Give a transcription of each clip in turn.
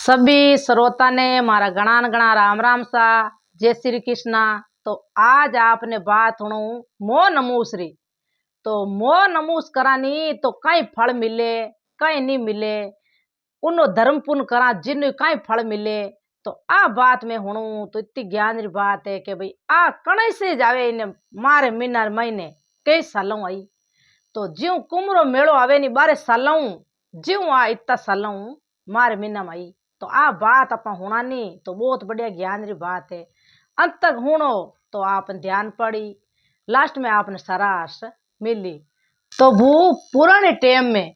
सभी श्रोता ने मारा गणा गणा राम राम सा। जय श्री कृष्णा। तो आज आपने बात सुनो मो नमूसरी। तो मो नमूस करानी तो कई फल मिले कई नहीं मिले, उनो धर्म पुण्य करा जिन कई फल मिले। तो आ बात में हुणु तो इतनी ज्ञान री बात है कि भाई आ कण से जावे इने मारे मीनार महीने कई सालों आई। तो ज्यों कुमरो मेड़ो आवे नी बारे सालों ज्यों आ इतना सालों मारे मीना में आई। तो आ बात आप हुणानी तो बहुत बढ़िया ज्ञान री बात है। अंत तक हुणो तो आप ध्यान पड़ी, लास्ट में आपने सराश मिली। तो वो पुराने टाइम में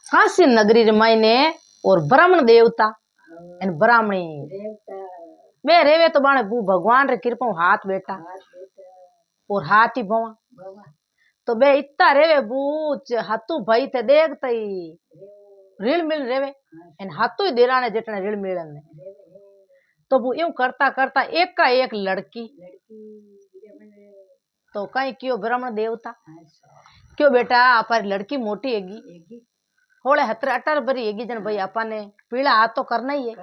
काशी नगरी रे मायने और ब्राह्मण देवता ब्राह्मणी वे रेवे तो बाणे वो भगवान रे कृपा हाथ बेटा और हाथ ही भवा। तो बे इतना रेवे बूच हाथू भाई थे देखते ही रील मिल रेवे इन हाथू ही देराने जितने रील मिलन। तो वो यूं करता करता एक का एक लड़की तो कहीं क्यों ब्राह्मण देवता क्यों बेटा आप लड़की मोटी हैगी होले हतर अटर भरी हैगी जन भाई आपा ने पीला हाथ तो करना ही है।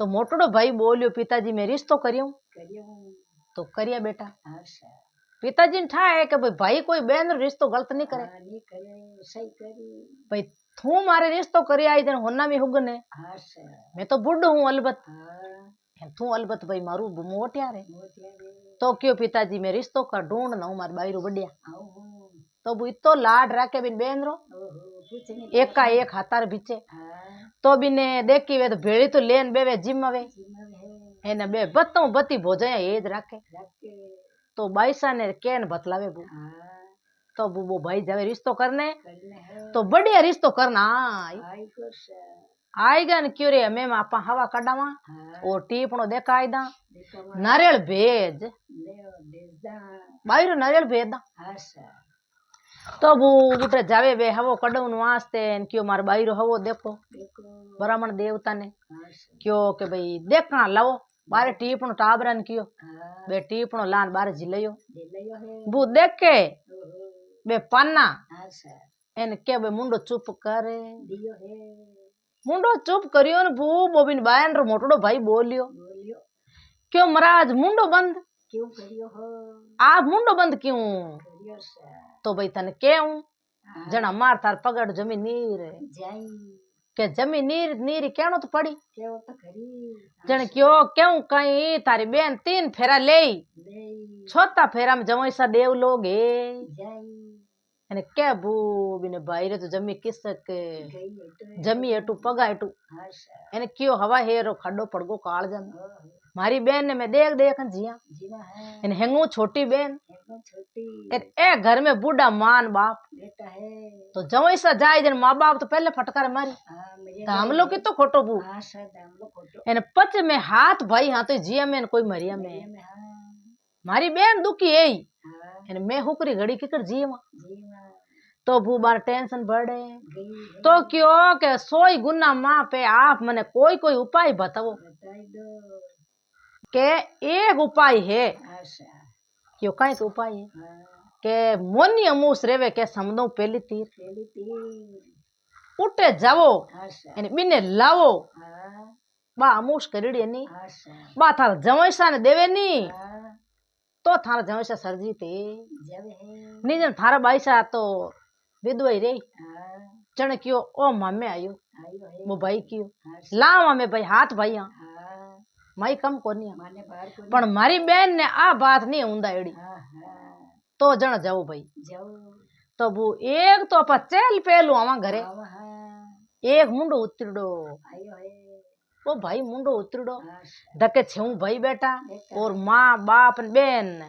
तो मोटड़ो भाई बोलियो पिताजी मैं रिश्तो करियो तो करिया बेटा। पिताजी ने ठा है कि भाई कोई बहन रिश्तो गलत नहीं करे सही करी भाई तू मारे रिश्तो करी आई जन होना भी हुगन है। मैं तो बुढ़ हूँ अलबत तू अलबत भाई मारू मोटिया रे। तो क्यों पिताजी मैं रिश्तो कर ढूंढ ना मार बाईरो बढ़िया। तो वो इतो लाड राखे बिन बहन रो एक का एक हाथार बीचे। तो बिने देखी वे तो भेड़ी तो लेन बेवे जिम वे एने बे बत्तों बत्ती भोजया एज राखे। तो बाईसा ने केन बतलावे वो तो वो भाई जावे रिश्तो करने तो बढ़िया रिश्तो करना आएगा न क्यों रे हमें आपा हवा कडावा और टीपणो देखा आईदा नारियल भेज बाईरो नारियल भेज दा। तो वो उठे जावे वे हवो कड़वन वास्ते क्यों मार बाईरो हवो देखो ब्राह्मण देवता ने क्यों के भाई देखना लाओ बारे टीपणो टाबरन क्यों बे टीपणो लान बारे जिलयो वो देख के बे पन्ना एन के बे मुंडो चुप करे मुंडो चुप करियो न वो बोबिन बायन रो मोटड़ो भाई बोलियो क्यों महाराज मुंडो बंद क्यों करियो हो आप मुंडो बंद क्यों तो भाई तने क्यों जना मार थार पगड़ जमी नीर के जमी नीर नीर कहनो तो पड़ी जन क्यों क्यों कहीं तारी बहन 3 फेरा ले छोटा फेरा में जमो सा देव लोग है क्या बू बिने भाई रे तो जमी किसक जमी एटू पगा एटू एने क्यों हवा हेरो खड्डो पड़गो काल जम मारी बहन ने मैं देख देख जिया इन हेंगू छोटी बहन ए घर में बूढ़ा मान बाप तो जब ऐसा जाए जन माँ बाप तो पहले फटकार मारी तो हम लोग की तो खोटो बू इन पच में हाथ भाई हाँ तो जिया में कोई मरिया में मारी बहन दुखी है इन मैं हुकरी घड़ी किकर जिया तो भू बार टेंशन बढ़े तो क्यों के 100 गुना माँ पे आप मने कोई कोई उपाय बताओ के एक उपाय है क्यों कहीं तो उपाय है के मोनी अमूस रेवे के समदो पहली तीर उठे जावो यानी बिने लावो बा अमूस करीड़ी नी बा थार जवैसा ने देवे नी तो थार जवैसा सरजी थे निजन थारा बाईसा तो विधवाई रे चण क्यों ओ मामे आयो वो भाई क्यों लावा में भाई हाथ भाई माई कम कोनी पण मारी बहन ने आ बात नहीं हुंदा एड़ी तो जण जाओ भाई तो वो एक तो अपा चल पेलू आवा घरे एक मुंडो उतरडो वो भाई मुंडो उतरडो धके छऊ भाई बेटा और माँ बाप बहन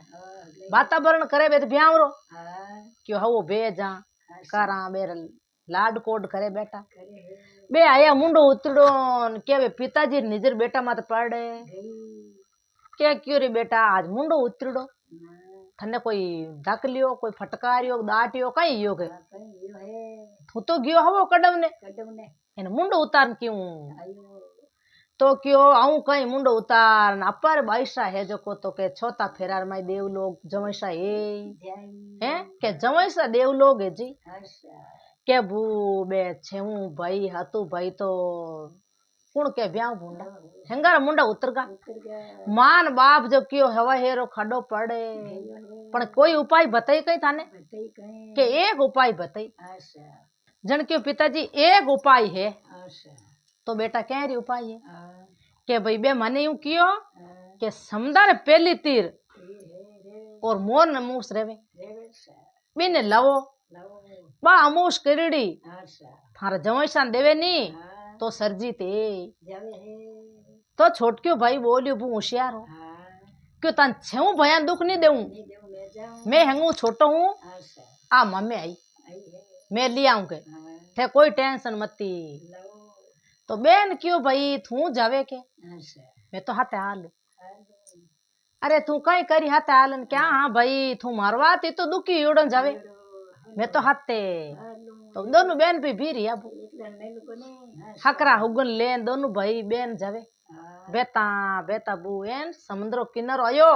वातावरण करे बे तो ब्यावरो क्यों हवो भेजा करा बेर लाड कोड करे बेटा बे आया मुंडो उतरडो के पिताजी निजर बेटा मत पड़े क्या क्यों रे बेटा आज मुंडो उतरडो थने कोई धक लियो कोई फटकारियो दाटियो कहीं यो के तू तो गयो हवो कडम ने इन मुंडो उतार क्यों तो क्यों आऊं कहीं मुंडो उतार अपर बाईसा है जो को तो के छोटा फेरार में देव लोग जमैसा है के जमैसा देव लोग है जी के भू बे छेऊ भाई हाथू भाई तो कुण के ब्याह भूंडा हेंगारा मुंडा उतर गा मान बाप जो कियो हवा हेरो खडो पड़े पण कोई उपाय बताई कई थाने के एक उपाय बताई जन क्यों पिताजी एक उपाय है तो बेटा कह रही उपाय है के भाई बे मने यूं कियो के समदार पहली तीर और मोर नमूस रेवे बिने लवो बा अमूस करीड़ी थारा जवैसान देवे नी तो सरजी ते तो छोटक्यो भाई बोलियो बू होशियार हो क्यों तन छेऊ भयान दुख नहीं देऊं मैं हंगू छोटो हूँ आ मम्मी आई मैं ले आऊं के थे कोई टेंशन मती तो बेन क्यों भाई तू जावे के मैं तो हाथे हाल अरे तू कई करी हाथे हालन क्या हाँ भाई तू मारवा ती तो दुखी उड़न जावे मैं तो हाथे तो दोनों बहन भी भी रही अब हकरा हुगन लेन दोनों भाई बहन जावे बेता बेता बू एन समुद्रो किनारो आयो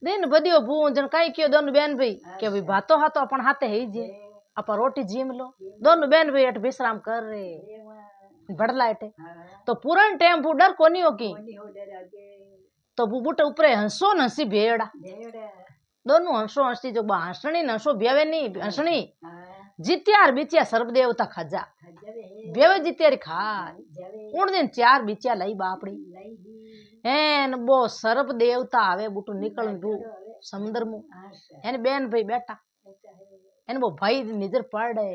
दिन बदियो बू जन कई कियो दोनों बहन भाई के भाई भातो हाथो अपन हाथे ही जे अपन रोटी जीम लो दोनों बहन भाई अट विश्राम कर रहे बड़ला एटे तो पूरन टाइम बू डर कोनी हो की तो बू बूटे ऊपरे हंसो न हंसी भेड़ा दोनों हंसो हंसी जो हंसनी न हंसो बेवे नहीं हंसनी जीत्यार बिचिया सर्व देवता खजा बेवे जीत्यारी खा उन दिन 4 बिचिया लाई बापड़ी एन बो सर्प देवता आवे बूटू निकल बू समुद्र मु एन बेन भाई बेटा एन वो भाई निजर पड़े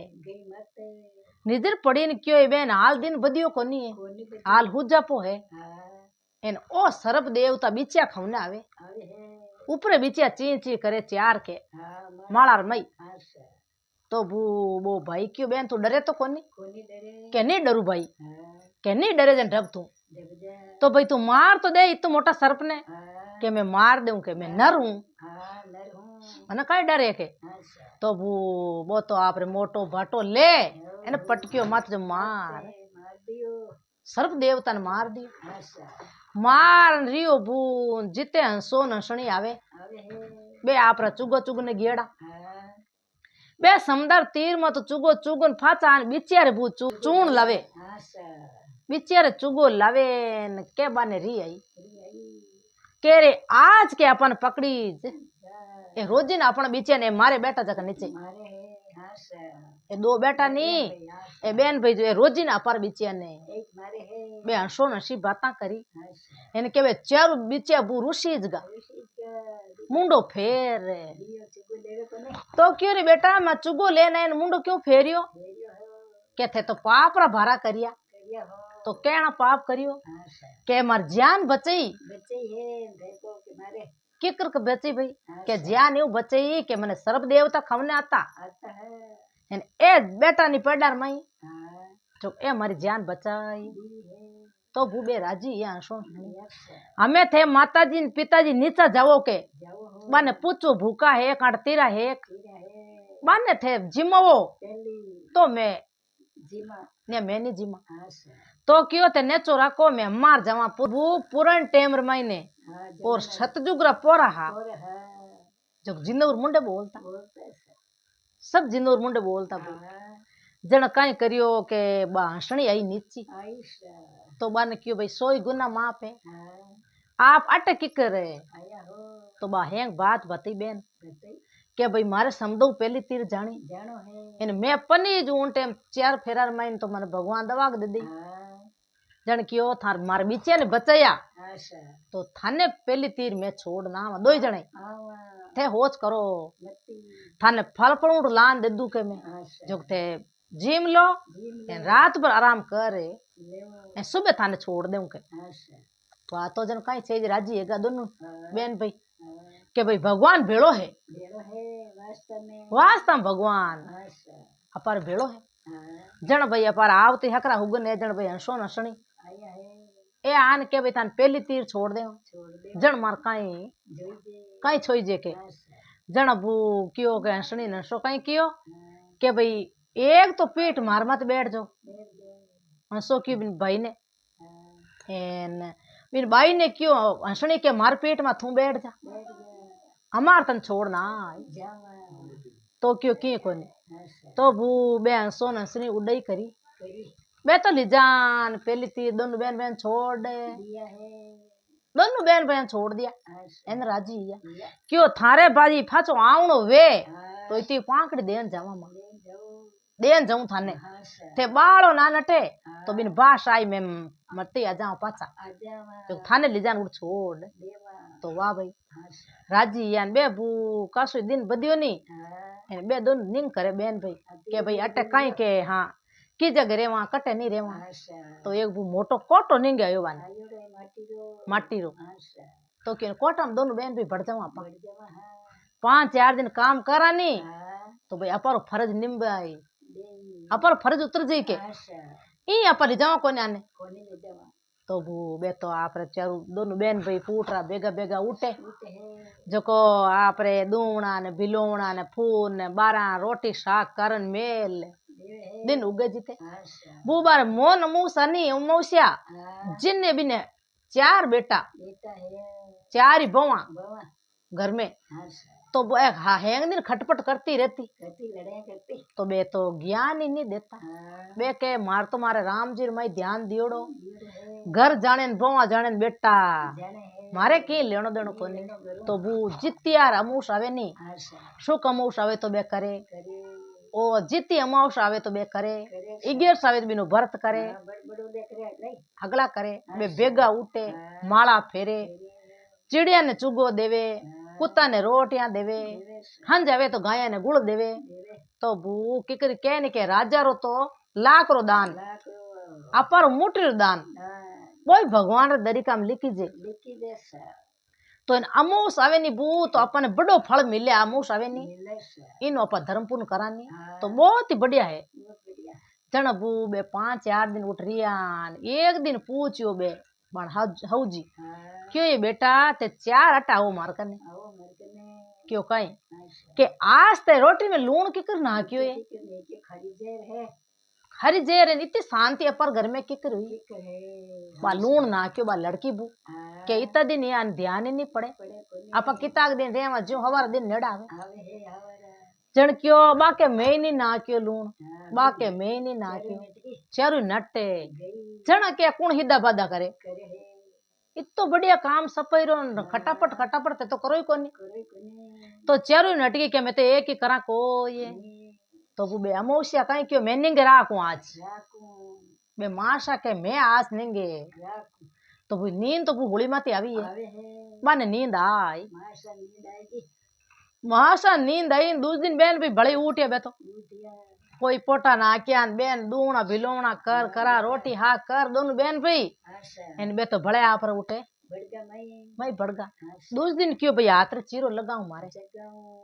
निजर पड़ी न क्यों बेन हाल दिन बदियो कोनी है हाल हुजापो है एन ओ सर्प देवता बिचिया खवने आवे ऊपरे बिचिया ची ची करे 4 के मालार मई तो वो भाई क्यों बेन तू डरे तो कोनी के नहीं डरू भाई के नहीं डरे जन डब तू तो भाई तू मार तो दे इतना मोटा सर्प ने के मैं मार दूं के मैं नर हूं मैंने कई डरे के तो वो तो आप रे मोटो भाटो ले एने पटकियो मत जो मार सर्प देवता ने मार दियो मार रियो बू जिते हंसो नसणी आवे बे आपरा चुगो चुग ने गेड़ा बे समदर तीर में तो चुगो चुगन फाचा बिचारे बू चूण लवे बिचारे चुगो लवे न के बाने री आई के रे आज के अपन पकड़ी ए रोजी न अपन बिचे ने मारे बेटा जक नीचे ए 2 बेटा नी ए बेन भाई जो ए रोजी न अपर बिचे ने बे हंसो नसी बाता करी एने केवे चार बिचे बू ऋषि जगा मुंडो फेर तो क्यों रे बेटा मैं चुगो लेना इन मुंडो क्यों फेरियो के थे तो पाप रा भारा करिया तो कहना पाप करियो के मार जान बचई किकर के बची भाई के जान यू बचई के मने सर्प देवता खवने आता एन ए बेटा नी पड़ार माई जो ए मारी जान बचाई तो भूबे राजी या सो हमें थे माताजी पिताजी नीचा जावो के बाने पूछो भूखा है काट तेरा है बाने थे जिमवो तो मैं ने मैंने जिमा तो क्यों ते नेचो राखो मैं मार जावा पूरन टेमर मायने और सतजुगरा पोरा हा जो जिंदूर मुंडे बोलता सब जिंदूर मुंडे बोलता जन कई करियो के बा हंसणी आई नीची तो बाने क्यों भाई 100 गुना माप है आप अटक की करे तो बा हेंग बात बती बेन के भाई मारे समदो पहली तीर जानी इन मैं पनी जो उन टाइम 4 फेरार माइन तो मन भगवान दवा दे दी जन क्यों थार मार बीचे ने बचाया तो थाने पहली तीर में छोड़ना 2 जने थे होच करो थाने फल पड़ूड लान दे दू के मैं जो थे जिम लो रात भर आराम करे सुबह थाने छोड़ दूं के तो आ तो जन कई चीज राजी है दोनों बेन भाई के भाई भगवान भेड़ो है वास्तव में भगवान अपार भेड़ो है जन भाई अपार आवती हकरा हुगन है जन भाई हंसो नसणी ए आन के भाई थान पहली तीर छोड़ दे जन मार कई छोई जे के जन बू कियो के हंसणी नसो कई कियो के भाई एक तो पीठ मार मत बैठ जाओ हंसो की भाई ने एन बिन भाई ने क्यों हंसणी के मार पेट में तू बैठ जा हमार तन छोड़ना तो क्यों की कोने तो बू बे हंसो हंसनी उड़ाई करी बे तो लिजान पहली थी दोनों बहन बहन छोड़ दे दिया है दोनों बहन बहन छोड़ दिया अच्छा एन राजी है क्यों थारे बाजी फाचो आवणो वे हाँ तो इतनी पाकड़ी देन जावा मां ले जाओ देन जाऊं थाने हाँ सर थे बाळो ना नटे हाँ तो बिन बाश आई में मरती आ जाऊं पाछा आजा जो थाने लिजान उड़ छोड़ दे देवा तो वाह भाई हाँ सर राजी यान बे बू कासो दिन बदियो नी हाँ एन बे दोन निंग करे बेन भाई के भाई अटे काई के हाँ की जगह रेवा कटे नहीं रेवा हाँ सर तो एक बू मोटो कोटो निंग आयो बाने आयो रे माटी माटी रो हाँ सर तो के कोटा में दोनों बहन भी बढ़ जावा आपा बढ़ जावा हाँ 5-4 दिन काम करा नी हाँ तो भाई अपारो फर्ज निभाई दे अपारो फर्ज उतर जी के हाँ सर ई अपा ले जावा कोने आने कोने ले जावा तो बू बे तो आपरे चारू दोनों बहन भाई पूटरा बेगा बेगा उठे उठे है जको आपरे दूणा ने भिलोणा ने फूल ने बारा रोटी शाक करन मेल देवे है दिन उगे जीते हाँ सर बुबार मोन मूसनी मौसिया हाँ जिन्ने बिने 4 बेटा बेटा है 4 ही बवा बाबा घर में हाँ सर तो वो एक हेंग दिन खटपट करती रहती करती लड़ाई करती तो बे तो ज्ञान ही नहीं देता हाँ बे के मार तो मारे राम जी मैं ध्यान दियोड़ो ये है घर जाने न बवा जाने न बेटा जाने है मारे की लेनो देनो कोनी तो बू जित्यार अमूस आवे नी हाँ सर शुक अमूस आवे तो बे करे करे ओ जित्ती अमावस आवे तो बे करे करे 11 आवे तो बिनो व्रत करे हाँ बड़ो देख रहे नहीं हगला करे बे बेगा उठे माला फेरे चिड़िया ने चुगो देवे कुत्ता ने रोटियां देवे हंज आवे तो गाया ने गुड़ देवे देवे तो बू किकर कह ने के राजा रो तो लाख रो दान लाख अपर मुठी रो दान हाँ कोई भगवान रे दरिका में लिखी जे लिखी दे सर तो इन अमूस आवे नी बू तो अपन बड़ो फल मिले अमूस आवे नी मिले सर इन अपन धर्म पूर्ण करानी हाँ तो बहुत ही बढ़िया है बहुत बढ़िया जन बू बे 5-4 दिन उठ रिया एक दिन पूछियो बे बण हौजी हाँ क्यों ये बेटा ते 4 आटा हो मार कने आओ मरकने क्यों कहीं हाँ सर के आज ते रोटी में लूण किकर ना क्यों ये लेके खड़ी जेर है हरी जेर इतनी शांति अपर घर में किकर हुई ठीक है बा लूण ना क्यों बा लड़की बू हाँ के इतना दिन यान ध्यान ही नहीं पड़े पड़े कोने आपा किताक दिन रेवा जो हवार दिन नेड़ा आवे आवे है आवारा जण क्यों बाके मैं नहीं ना क्यों लूण हाँ बाके मैं नहीं ना चारों क्यों मिटकी चेरू नटे गई जण के कुण हिदा बादा करे करे है इतो बढ़िया काम सपैरो खटापट खटापट ते तो करो ही कोनी करे कोने तो चेरू नटकी के मैं तो एक ही करा को ये तो वो बे अमोसिया कहीं क्यों मैं निंगे राखू आज राकू बे माशा के मैं आज निंगे राकू तो वो नींद तो वो गुड़ी माती आवी है आवे है बाने नींद आई माशा नींद आएगी माशा नींद आई दूसरे दिन बहन भी बड़ी उठी बे तो उठिया कोई पोटा ना क्या बहन दूना भिलोना कर करा रोटी हा कर दोनों बहन भाई आशा इन बे तो बड़े आप उठे बड़का मैं बढ़गा आशा दूसरे दिन क्यों भाई हाथ रे चीरो लगाऊं मारे जगाऊं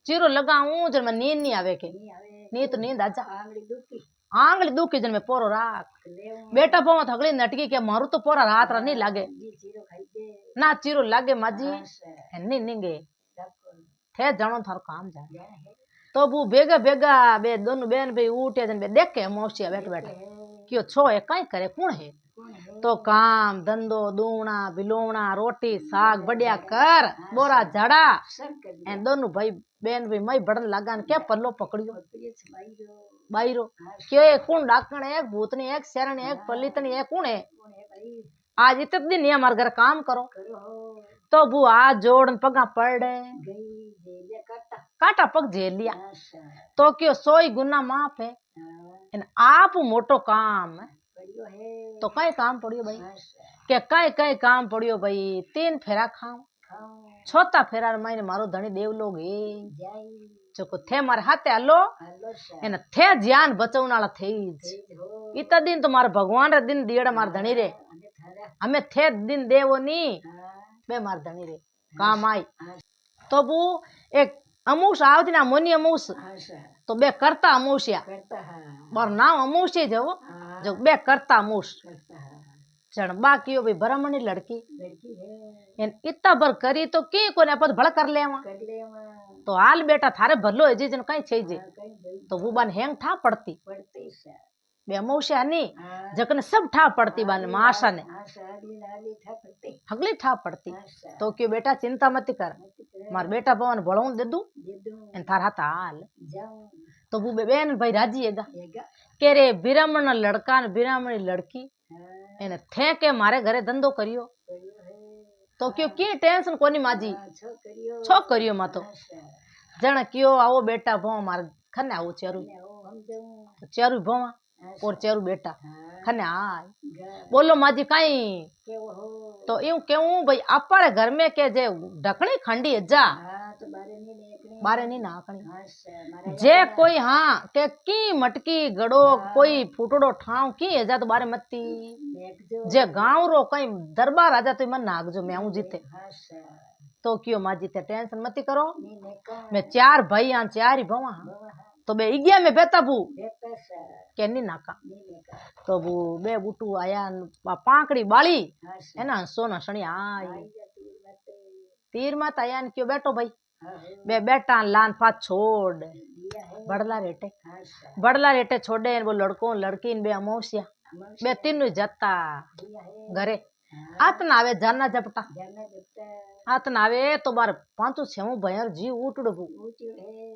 चीरो लगाऊं जब मैं नींद नहीं आवे के नहीं आवे नींद तो नींद आजा आंगली दुखी आंगली दुखी जन में पोरो राख लेऊं बेटा पावा थगड़ी नटकी के मारू तो पोरा रात रा नहीं लागे ये चीरो खाई दे ना चीरो लागे माजी आशा नहीं निंगे राकू थे जानो थारो काम जाए जाने है तो वो बेगा बेगा बे दोनों बहन भाई उठे जन बे देख के मौसिया बैठ बैठे क्यों छो है कहीं करे कौन है कौन है तो काम धंधो दूना भिलोना रोटी साग बढ़िया कर बोरा झाड़ा सब कर दिया एन दोनों भाई बहन भाई मई बड़न लगा क्या पल्लो पकड़ियो बकरी छबाई जो बाईरो आशा क्यों एक कौन डाकण एक भूतनी एक शरण एक पलितनी एक कौन है कौन है भाई आज इतने दिन ये हमारे घर काम करो करो हो तो वो आज जोड़न पगा पड़ गई जेलिया काटा काटा पग झेल लिया आशा तो क्यों 100 गुना माफ है हाँ इन आप मोटो काम है बढ़ियो है तो कई काम पड़ियो भाई आशा के कई कई काम पड़ियो भाई 3 फेरा खाऊं खाऊं छोटा फेरा मैंने मारो धनी देव लोग हे जाई चोको थे मारे हाथे हलो हेलो सा एने थे ज्ञान बचावन वाला थे तेज हो इतना दिन तो मारे भगवान रे दिन दियड़ा मार धनी रे अने थारा हमें थे दिन देवो नी हाँ बे मार धनी रे काम आई आशा तो वो एक अमूस आवती ना मोनी अमूस आशा तो बे करता अमूसिया करता है और नाम अमूस ही जो हाँ जो बे करता अमूस करता है चढ़ बाकी हो भाई ब्राह्मणी लड़की लड़की है इन इतना बर करी तो की कोने पद भड़ कर ले कर ले वहाँ तो हाल बेटा थारे भलो है जी जन कहीं छे जे कहीं गई तो वो बन हेंग ठा पड़ती पड़ते सा बे अमूसिया नी हाँ जकन सब ठा पड़ती बन माशा ने आशा आली लाली था पड़ते हगली ठा पड़ती आशा तो क्यों बेटा चिंता मत कर मार बेटा पवन भड़ों दे दू दे दूं इन थार हाथ हाल जाऊं तो वो बेन भाई राजी हैगा येगा કે રે બ્રાહ્મણ લડકા ને બ્રાહ્મણી લડકી हाँ એને થે કે મારે ઘરે ધંધો કર્યો करियो है તો કયો કે टेंशन कोनी माजी हाँ छो करियो छो करियो मा तो अच्छा जण कयो आओ बेटा भो मारे खने आવો चेरू ने ओ हम जाऊं चेरू भोवा अच्छा और चेरू बेटा हाँ खने आय गा बोलो माजी काई के वो हो तो यूं केવું भाई अपारे घर में के जे ढकणी खंडी जा हाँ तो बारे नहीं देखने बारे नहीं नाखणी अच्छा मारा जे कोई हाँ के की मटकी गड़ो हाँ। कोई फूटड़ो ठाव की जा तो बारे मती देख जो जे गांव रो कई दरबार आजा तो मन नागजो मैं आऊं जीते अच्छा तो क्यों माजी ते टेंशन मती करो नहीं ने का मैं चार भाई आ चार ही भवा तो बे इग्या में बेता बू देखता सा के नहीं नाका नहीं ने का तो बू बे बूटू आया पाकड़ी बाली अच्छा है ना सोना सणी आई आई जाती मते तीर मात आया ने क्यों बैठो भाई हाँ हो बे बेटा लान पात छोड़ दिया है बड़ला रेटे अच्छा बड़ला रेटे छोड़े वो लड़को लड़की ने बे अमोसिया बे तीनों जता दिया है घरे हाँ आत ना आवे जाना जपटा जाना जबता आत ना आवे तो बार पांचो छेमो भयर जीव उठड़ो बू ऊंचो है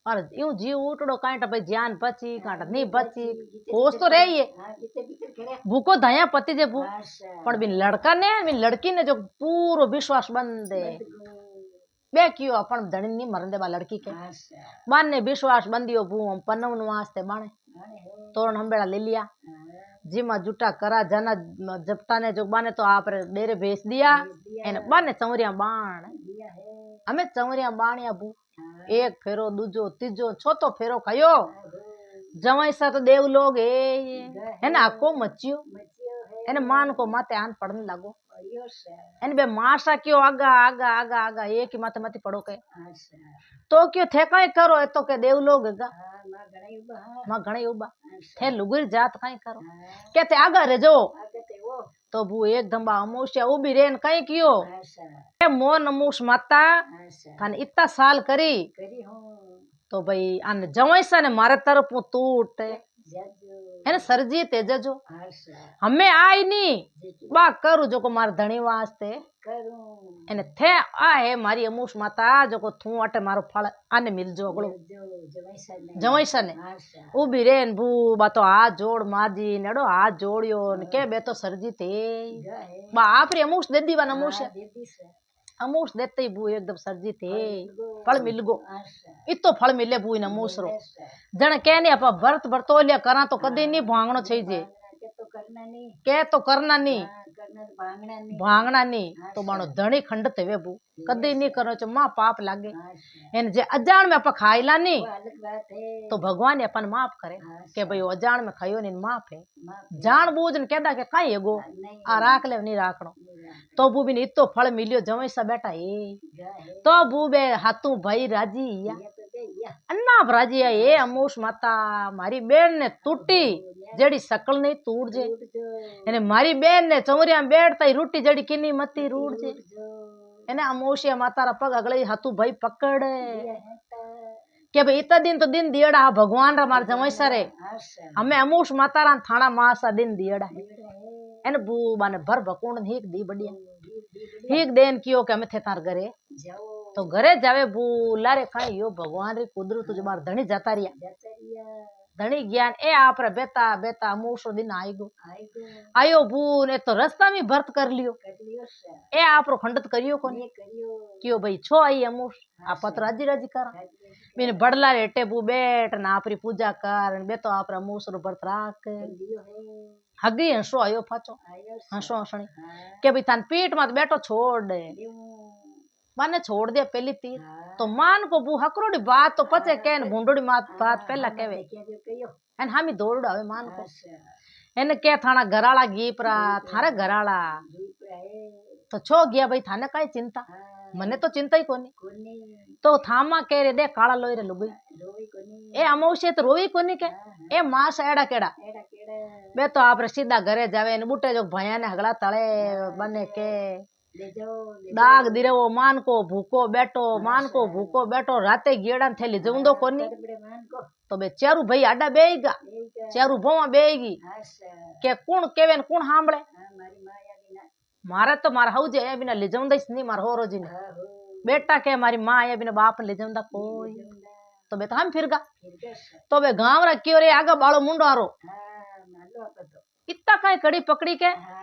और यूं जीव उठड़ो कांटा भाई जान बची कांटा नहीं बची होश तो रही है हाँ किते भीतर करे भूको धया पति जे भू अच्छा पण बिन लड़का ने बिन लड़की ने जो पूरो विश्वास बंद है बदगो बे क्यों अपन धणी नहीं मरन दे बा लड़की के अच्छा बान ने विश्वास बंदियो भू हम पन्नव नु वास्ते बाणे माने है तोरण हंबेड़ा ले लिया हाँ जीमा जुटा करा जना जपटा ने जो बाने तो आप डेरे भेज दिया दिया एने बाने चवरिया बाण दिया है हमें चवरिया बाणिया भू हाँ एक फेरो दूजो तीजो छोतो फेरो खयो हो जवाई सा तो देव लोग है ना को मचियो मचियो है एने मान को माते आन पड़ने लागो और सा एने बे मासा क्यों आगा आगा आगा आगा एक ही माते मती पड़ो के अच्छा तो क्यों थे कई करो ए तो के देव लोग गा हाँ मां गणाई बा मां घणे उबा अच्छा थे लुगरी जात कई करो हाँ के ते आगा रे जो आगे ते वो तो बू एकदम बा अमोशिया उबी रेन कई कियो अच्छा ए मोन अमूस माता अच्छा थाने इतना साल करी करी हूँ तो भाई आन जवाई सा ने मारे तरफ टूट जजो है ना सरजी तेजो अच्छा हमें आई नी जी बा करू जो को मार धणी वास्ते करूं એને થે આ હે મારી અમૂસ માતા જો કો થું અટે મારો ફળ આને મિલજો અગળો जो जवैसा ने જવૈસા ને अच्छा ઊભી રે ને ભૂ બા તો હાથ જોડ માજી નેડો હાથ જોડ્યો ને કે બે તો સરજી તે गा है બા આપરી અમૂસ દે દીવા અમૂસ हाँ, दीदी से અમૂસ દેતે ભૂ એકદમ સરજી તે गो ફળ મિલ ગો अच्छा इतो फल मिले भू इन अमूस रो ऐसा जण के ने आपा भरत भरतोलिया करा तो कदी नहीं भांगणो छई जे के तो करना नहीं के तो करना नहीं हाँ, करना तो भागना नहीं भांगना नहीं तो बाणो धणी खंडत वे भू कदी नहीं करो छो मां पाप लागे अच्छा एन जे अजान में आपा खाइला नहीं वो अलग बात है तो भगवान अपन माफ करे अच्छा, के भाई अजान में खायो नहीं माफ है माफ जान बूझ ने कहदा के काई एगो नहीं आ राख ले नहीं राखणो तो बू बिन इतो फल मिलियो जवई सा बेटा ए गा है तो बू बे हाथू भाई राजी या ये तो दे या अन्ना राजी है ए अमूस माता मारी बेन ने टूटी जड़ी सकल नहीं टूट जे उठ जो એને મારી બેન ને ચમરિયા બેઠતા રૂટી જડી કિની મતી રૂડ છે जो એને અમોશિયા માતારા પગ અગળી હાથું ભાઈ પકડે ये है तो કે ભાઈ इतना दिन तो दिन दियड़ा हा भगवान रा मार जमई सरे अच्छा हमें अमूश मातारा थाना मासा दिन दियड़ा ये है એને बूबा ने भर भकुंड हीक दी बढ़िया दी हीक देन कियो के हमें थे तार घरे जाओ तो घरे जावे बू लारे खाई यो भगवान री कुदरत जो मार धणी जाता रिया जतरिया धणी ज्ञान ए आपरे बेता बेता अमूशो दिन आई गो आई गो आयो बू ने तो रास्ता में भरत कर लियो कर लियो सा ए आपरो खंडत करियो कोनी ये करियो क्यों भाई छो आई अमूश आप तो राजी राजी करा मैंने बड़ला रेटे बू बैठ ना आपरी पूजा कर बे तो आप अमूस रो व्रत राख लियो है हगी हंसो आयो फाचो आयो हंसो हंसणी हाँ के भाई थान पीठ मत बैठो छोड़ दे लियो माने छोड़ दे पहली तीर हाँ तो मान को बू हकरोड़ी बात तो पचे केन भूंडोड़ी मात बात पहला केवे क्या जो कहियो एन हामी दौड़ आवे मान को अच्छा एने के थाना घराला गीपरा थारे घराला दीप है तो छो गया भाई थाने काई चिंता हाँ मने तो चिंता ही कोनी कोनी तो थामा कह रे दे काला लोई रे लुगई रोई कोनी ए अमौसे तो रोई कोनी के ए मास एड़ा केड़ा एड़ा केड़ा बे तो आप सीधा घरे जावे ने बूटे जो भैया ने हगला तले बने के ले जाओ दाग दिरे वो मान को भूको बैठो राते गेड़ा थेली जऊंदो कोनी बड़े मान को तो बे चारू भाई आडा बेईगा एक चारू भोवा बेईगी अच्छा के कुण केवे ने कुण सांभळे हाँ मारी माँ या बिना मारे तो मारा हौजे ए बिना ले जऊंदा नहीं मार होरो जी ने हाँ हो बेटा के मारी मां आया बिना बाप ने ले जऊंदा कोई तो बे तो हम फिर गा फिर कैसा तो बे गांव रा क्यों रे आगा बालो मुंडो आरो हाँ मालो आप तो इतना काई कड़ी पकड़ी के हाँ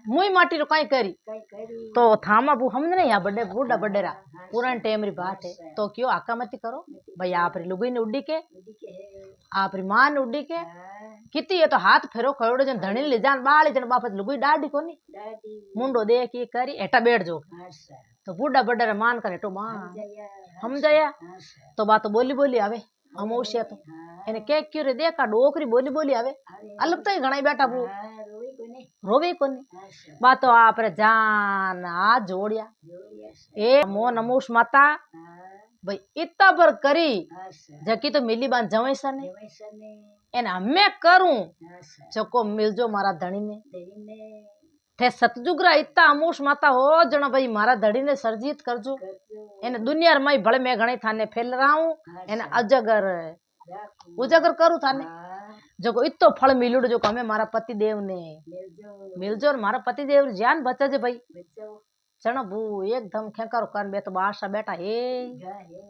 मुई माटी रो काई करी कई करी तो थामा बू हमने नहीं यहाँ बड़े बूढ़ा बड़ेरा हाँ पुराने टाइम री बात है तो क्यों आका मती करो भाई आप री लुगाई ने उड़ी के उड़ी के है आप री मां ने उड़ी के हाँ किती ये तो हाथ फेरो खड़ो जन धणी ले जान बाली जन बापत लुगाई डाडी कोनी दादी मुंडो देख ये करी एटा बैठ जो हाँ सा तो बूढ़ा बड़ेरा मान कर एटो मां जया हम जाया हाँ सा तो बात बोली बोली आवे अमोशिया तो हाँ એને કે ક્યું રે દેખા ડોકરી બોલી બોલી આવે अरे અલગ તો ઘણા બેઠા બુ हाँ रोई को नहीं રોવે કોની हाँ सा બાતો આપરે જાન આ જોડિયા जोड़िया सा એ મો નમોશ માતા हाँ ભાઈ ઇત્તા પર કરી हाँ सा જકી તો મિલી બાન જવાય સને वैसा ने એને અમે કરું हाँ सा જકો મિલજો મારા ધણીને तेरी ने ठे सतजुगरा इत्ता अमोश माता हो जण भाई मारा धड़ीने सरजीत करजो कर जो એને દુનિયા માં ભલે મેં ઘણી થાને ફેલ રાઉં हाँ એને सा અજગર राखू ઉજગર કરું થાને हाँ जो इतो फल मिलुड़ जो हमें मारा पति देव ने मिल जो मिलजो और मारा पति देव जान बचा जे भाई बच्चों चना बू एकदम खेकारो कान बे तो बादशाह बेटा हे गा है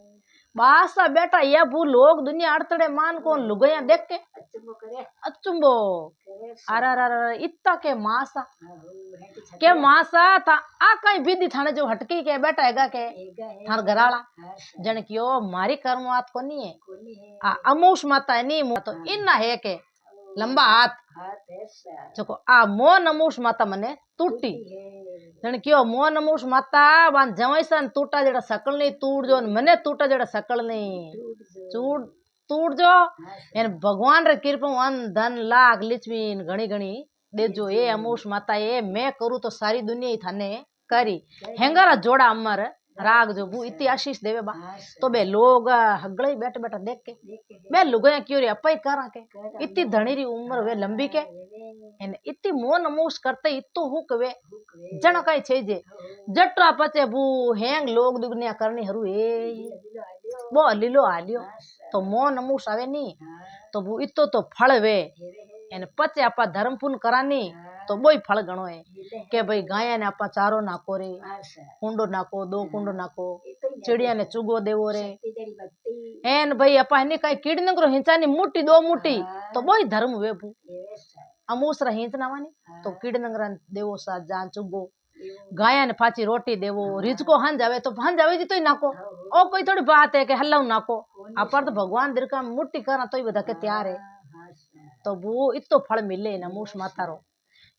बादशाह बेटा ये बू लोग दुनिया अड़तड़े मान को लुगाइया देख के अच्छो करे अचुंबो करे अरे इत्ता के मासा हाँ हो हेटी छत के मासा था आ कई विधि थाने जो हटकी के बेटा हैगा के एगा है थार घराला हाँ सा जन कियो मारी कर्मवात कोनी है कोनी है आ अमूष माता है नी तो इन्ना है के लंबा हाथ हाथ ऐसा जको आ मो नमूष माता मने टूटी है जण क्यों मो नमूष माता वान जवैसन टूटा जड़ा सकल नहीं तूड़ जो मने टूटा जड़ा सकल नहीं टूट जो चूड़ तूड़ जो हाँ सा एन भगवान रे कृपा वन धन लाख लिचमी घणी घणी देजो ए अमूष माता ए मैं करूँ तो सारी दुनिया ही थाने करी हेंगारा जोड़ा अमर राग जो बू इतनी आशीष देवे बा हाँ सा तो बे लोग हगड़े बैठ बैठा देख के देखे है बे लुगाया क्यों रे अपई करा के करा इतनी धनी री उम्र वे लंबी के एन इतनी मोन नमूस करते इतो हुक वे हुक वे जण कई छे जे हो जटरा पचे बू हेंग लोग दुनिया करनी हरू ए दिलो आलियो बो लीलो आलियो हाँ सा तो मोन नमूस आवे नी हाँ तो बू इतो तो फल वे हेवे है एन पचे आपा धर्म पुण्य करानी हाँ तो बोई फल गणो है मिले के भाई गाया ने आपा चारो नाको रे हाँ सा कुंडो नाको दो कुंडो नाको ये तो ही चिड़िया ने चुगो देवो रे शक्ति तेरी भक्ति एन भाई अपा हनी कई कीड़ नंगरो हिंचानी मुट्ठी दो मुट्ठी हाँ। तो बोई धर्म वे बू हेवे सा अमूसरा हिंचना वानी हाँ। तो कीड़ नंगरा देवो सा जान चुगो एवं गाया ने पाची रोटी देवो रिजको हन जावे तो हन जावे जी तो ही नाको हो ओ कोई थोड़ी बात है कि हल्लाऊ नाको कौन अपर तो भगवान दिल का मुट्ठी करा तो ही बता के तैयार है हाँ सा तो वो इतो फल मिले न अमूस माता रो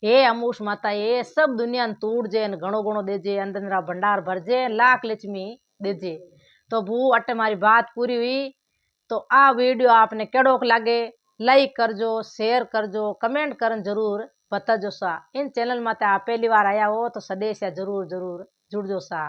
ए अमूस माता ये सब दुनिया ने तूड़ जे न घणो घणो देजे अंदर भंडार भर जे लाख लक्ष्मी देजे तो वो अटे मारी बात पूरी हुई तो आ वीडियो आपने केड़ोक लागे लाइक करजो शेयर करजो कमेंट करन जरूर बताजो सा इन चैनल माते आप पहली बार आया हो तो सदेश जरूर जरूर जुड़जो सा।